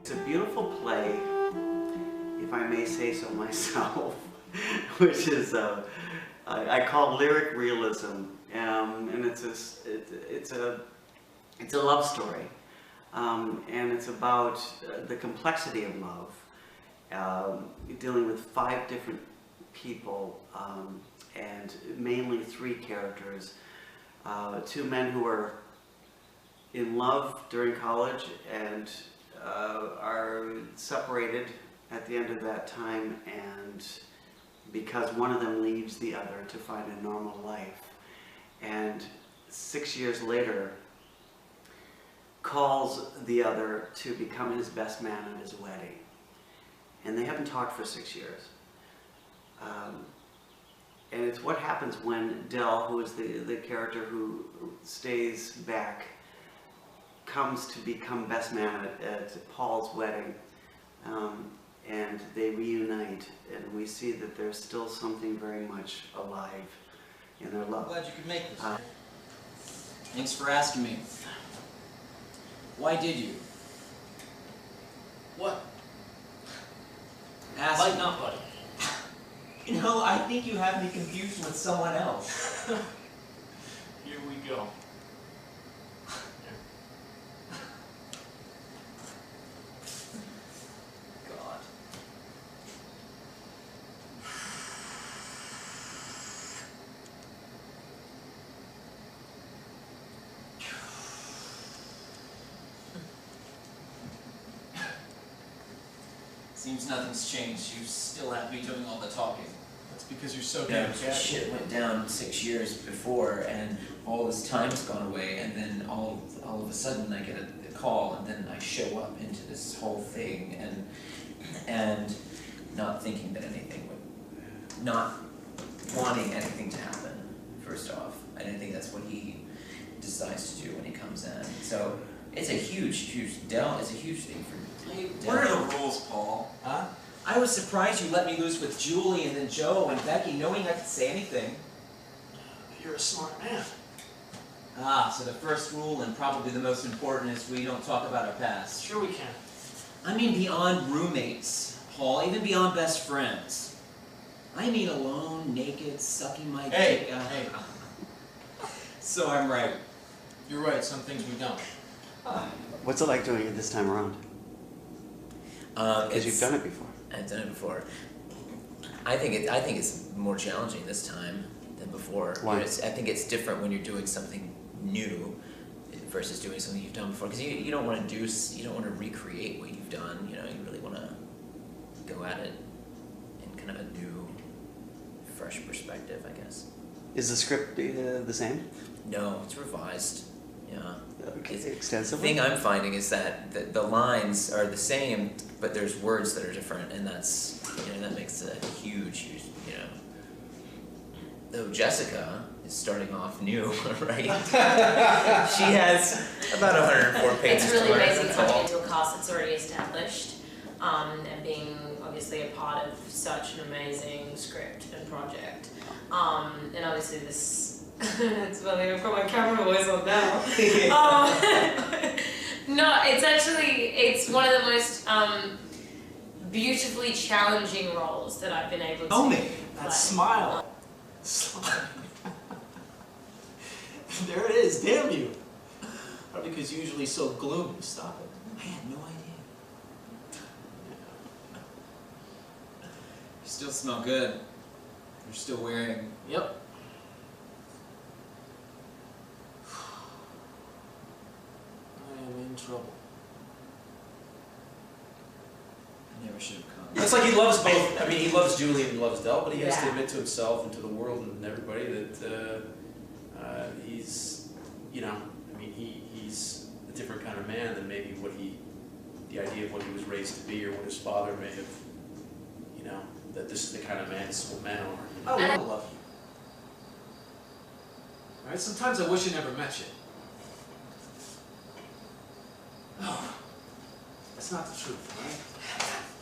It's a beautiful play, if I may say so myself, which is I call lyric realism, and it's a love story, and it's about the complexity of love, dealing with 5 different people, and mainly 3 characters, 2 men who are in love during college and are separated at the end of that time, and because one of them leaves the other to find a normal life, and 6 years later calls the other to become his best man at his wedding, and they haven't talked for 6 years. And it's what happens when Dell, who is the character who stays back, comes to become best man at Paul's wedding, and they reunite, and we see that there's still something very much alive in their love. I'm glad you could make this. Thanks for asking me. Why did you? What? Ask Lighten me. up, buddy. You know, I think you have me confused with someone else. Here we go. God. Seems nothing's changed. You still have me doing all the talking. That's because you're so Yeah, damn casual. shit went down 6 years before, and all this time's gone away, and then all of a sudden I get a call, and then I show up into this whole thing, and not thinking that anything would, not wanting anything to happen, first off. I don't think that's what he decides to do when he comes in. So it's a huge Dell is a huge thing for Hey, Dell. what are the rules, Paul? Huh? I was surprised you let me loose with Julie and then Joe and Becky, knowing I could say anything. You're a smart man. Ah, so the first rule, and probably the most important, is we don't talk about our past. Sure we can. I mean beyond roommates, Paul, even beyond best friends. I mean alone, naked, sucking my Hey, dick. hey. So I'm right. You're right, some things we don't. What's it like doing it this time around? Because you've done it before. I've done it before. I think it's more challenging this time than before. Why? I think it's different when you're doing something new versus doing something you've done before. Because you don't want to recreate what you've done. You know, you really want to go at it in kind of a new, fresh perspective, I guess. Is the script the same? No, it's revised. Yeah. Okay, The extensively? thing I'm finding is that the lines are the same, but there's words that are different, and that's, that makes a huge, you know. Though Jessica is starting off new, right? She has about 104 pages. It's really to learn. amazing That's coming all. into a cast that's already established, and being obviously a part of such an amazing script and project. And obviously this, it's funny, I've got my camera voice on now. No, it's one of the most beautifully challenging roles that I've been able to Tell me, play. that smile. There it is, damn you. Probably because you're usually so gloomy. Stop it. I had no idea. You still smell good. You're still wearing. Yep. I am in trouble. I never should have come. It's like he loves both. I mean, he loves Julie and he loves Dell, but he has to Yeah. admit to himself and to the world and everybody that he's, I mean, he's a different kind of man than maybe the idea of what he was raised to be or what his father may have, that this is the kind of man men are. I want to love you. Alright, sometimes I wish I never met you. Oh, that's not the truth, right?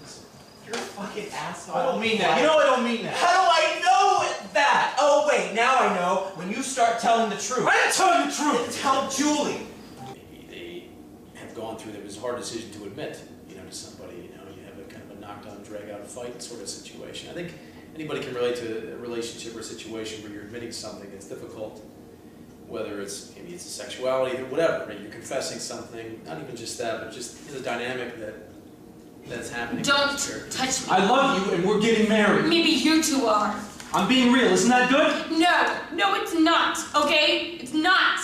Listen, You're a fucking asshole. I don't mean that. You know I don't mean that. How do I know that? Oh wait, now I know. When you start telling the truth. I didn't tell you the truth! Tell Julie. Maybe they have gone through, it was a hard decision to admit, to to somebody, you know, you have a kind of a knockdown, drag-out fight sort of situation. I think anybody can relate to a relationship or a situation where you're admitting something that's difficult, whether it's, maybe it's a sexuality, or whatever, right? You're confessing something, not even just that, but just the dynamic that's happening. Don't touch me. I love you and we're getting married. Maybe you two are. I'm being real, isn't that good? No, it's not, okay? It's not.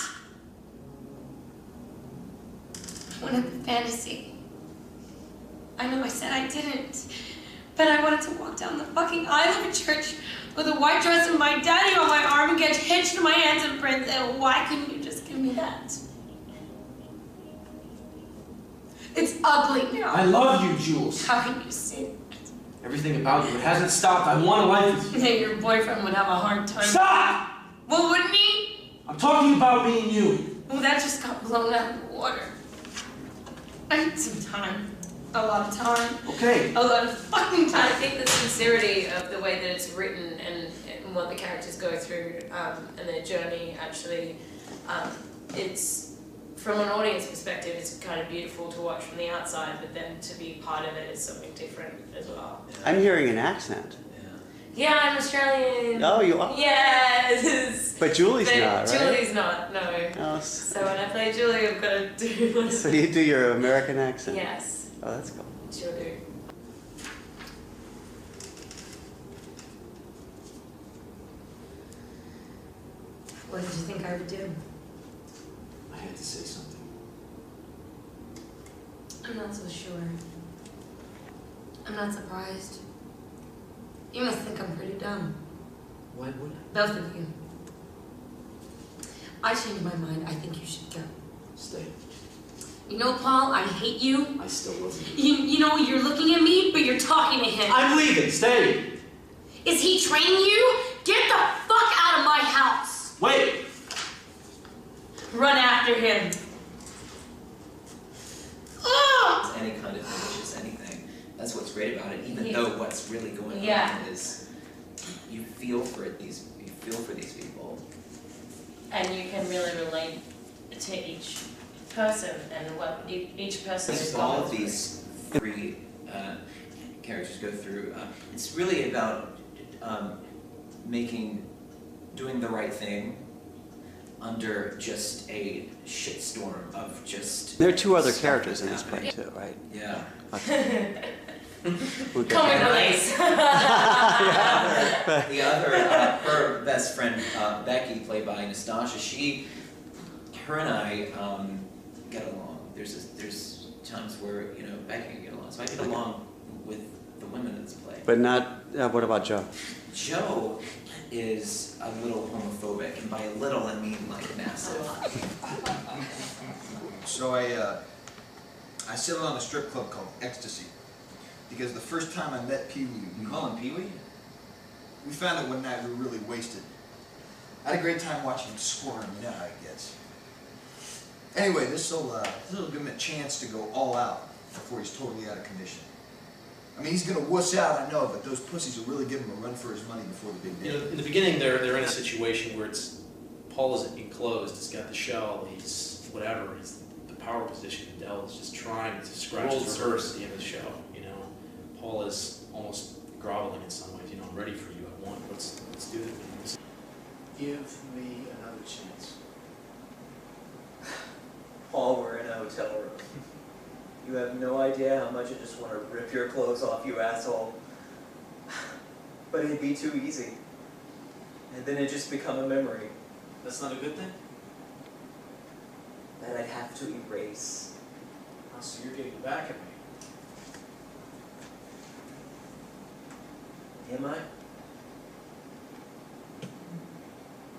I wanted the fantasy. I know I said I didn't, but I wanted to walk down the fucking aisle of a church with a white dress and my daddy on my arm and get hitched to my hands and prints, and why couldn't you just give me that? It's ugly now. I love you, Jules. How can you see it? Everything about you, it hasn't stopped. I want a life with you. That your boyfriend would have a hard time. Stop! Well, wouldn't he? I'm talking about me and you. Well, that just got blown out of the water. I need some time. A lot of time. Okay. A lot of fucking I time. think the sincerity of the way that it's written and what the characters go through and their journey actually, it's, from an audience perspective, it's kind of beautiful to watch from the outside, but then to be part of it is something different as well. I'm hearing an accent. Yeah, I'm Australian. Oh, you are? Yes. But Julie's But not, right? Julie's not, no. Oh, So when I play Julie, I've got to do so you do your American accent? Yes, Oh, that's cool. sure do. What did you think I would do? I had to say something. I'm not so sure. I'm not surprised. You must think I'm pretty dumb. Why would I? Both of you. I changed my mind. I think you should go. Stay. You know, Paul, I hate you. I still love you. You know, you're looking at me, but you're talking to him. I'm leaving. Stay. Is he training you? Get the fuck out of my house. Wait. Run after him. Ugh! Any kind of thing, just anything. That's what's great about it, even Yeah. though what's really going Yeah. on is you feel for these people. And you can really relate to each person and what each person is As going all of through. these three characters go through, it's really about doing the right thing under just a shitstorm of just. There are two other stuff characters that's in this play happening. too, right? Yeah. Okay. We'll get Comic there. release. The other, her best friend Becky, played by Nastasia, her and I get along. There's times where Becky can get along, so I get along with the women in this play. But not, what about Joe? Joe is a little homophobic, and by little I mean like massive. So I settled on a strip club called Ecstasy because the first time I met Pee Wee, You call him Pee Wee? we found out one night we were really wasted. I had a great time watching him squirm, you know how it gets. Anyway, this'll give him a chance to go all out before he's totally out of condition. I mean, he's gonna wuss out, I know, but those pussies will really give him a run for his money before the big day. In the beginning, they're in a situation where Paul is enclosed, he's got the shell, he's whatever, he's the power position, Adele is just trying to scratch the reverse at the end of the show, Paul is almost groveling in some ways, I'm ready for you, I want, let's do this. Give me another chance. Paul, we're in a hotel room. You have no idea how much I just want to rip your clothes off, you asshole. But it'd be too easy. And then it'd just become a memory That's not a good thing? that I'd have to erase. Oh, so you're getting back at me. Am I?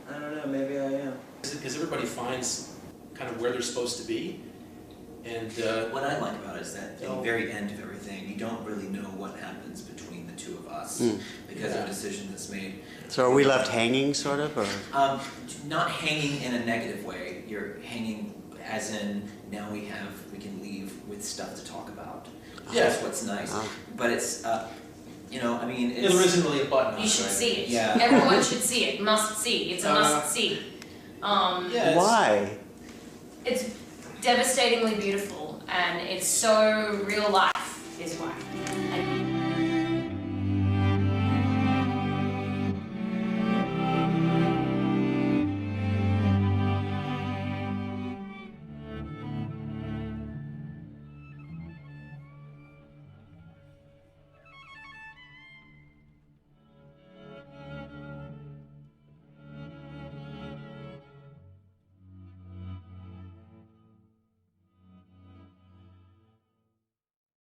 I don't know, maybe I am. Because everybody finds kind of where they're supposed to be, and What I like about it is that at the Oh. very end of everything, you don't really know what happens between the two of us Mm. because of a decision that's made. So are we left hanging, sort of, or? Not hanging in a negative way. You're hanging as in now we can leave with stuff to talk about. Yeah. That's what's nice. Ah. But it's I mean it's. there isn't really a button on You it, should right? see it. Yeah. Everyone should see it. Must see. It's a must see. Yeah, it's- Why? It's devastatingly beautiful and it's so real life his wife.